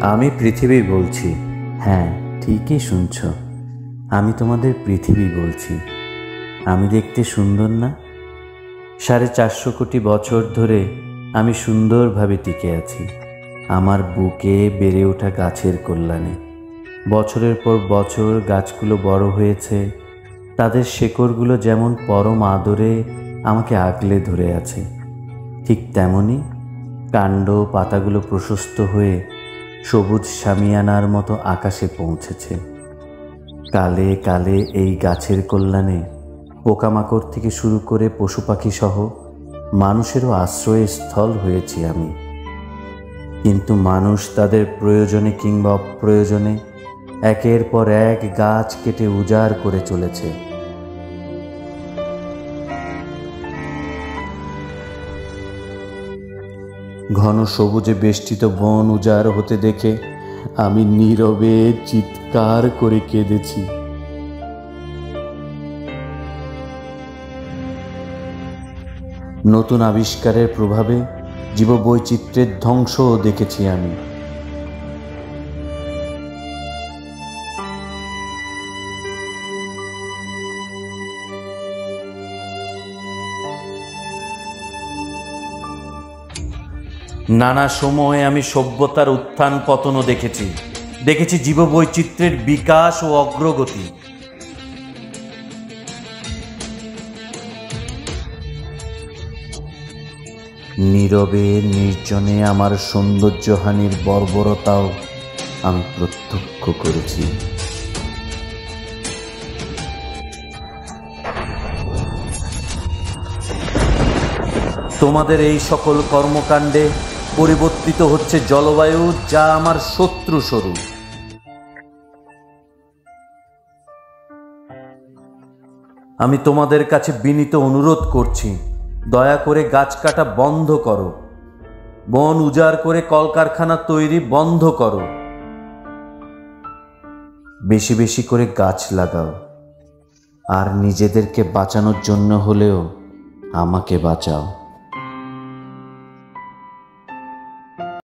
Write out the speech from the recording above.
আমি পৃথিবী বলছি। হ্যাঁ, ঠিকই শুনছ, আমি তোমাদের পৃথিবী বলছি। আমি দেখতে সুন্দর না? 450 কোটি বছর ধরে আমি সুন্দরভাবে টিকে আছি আমার বুকে বেড়ে ওঠা গাছের কল্যাণে। বছরের পর বছর গাছগুলো বড় হয়েছে, তাদের শেকড়গুলো যেমন পরম আদরে আমাকে আগলে ধরে আছে, ঠিক তেমনি কাণ্ড পাতাগুলো প্রশস্ত হয়ে সবুজ শামিয়ানার মতো আকাশে পৌঁছেছে। কালে কালে এই গাছের কল্যাণে পোকামাকড় থেকে শুরু করে পশু পাখি সহ মানুষেরও আশ্রয়স্থল হয়েছি আমি। কিন্তু মানুষ তাদের প্রয়োজনে কিংবা অপ্রয়োজনে একের পর এক গাছ কেটে উজাড় করে চলেছে। ঘন সবুজে বেষ্টিত বন উজাড় হতে দেখে আমি নীরবে চিৎকার করে কেঁদেছি। নতুন আবিষ্কারের প্রভাবে জীববৈচিত্র্যের ধ্বংসও দেখেছি আমি। নানা সময়ে আমি সভ্যতার উত্থান পতনও দেখেছি, দেখেছি জীববৈচিত্র্যের বিকাশ ও অগ্রগতি। নীরবে নির্জনে আমার সৌন্দর্যহানির বর্বরতাও আমি প্রত্যক্ষ করেছি। তোমাদের এই সকল কর্মকাণ্ডে পরিবর্তিত হচ্ছে জলবায়ু, যা আমার শত্রু স্বরূপ। আমি তোমাদের কাছে বিনীত অনুরোধ করছি, দয়া করে গাছ কাটা বন্ধ করো, বন উজাড় করে কলকারখানা তৈরি বন্ধ করো। বেশি বেশি করে গাছ লাগাও, আর নিজেদেরকে বাঁচানোর জন্য হলেও আমাকে বাঁচাও।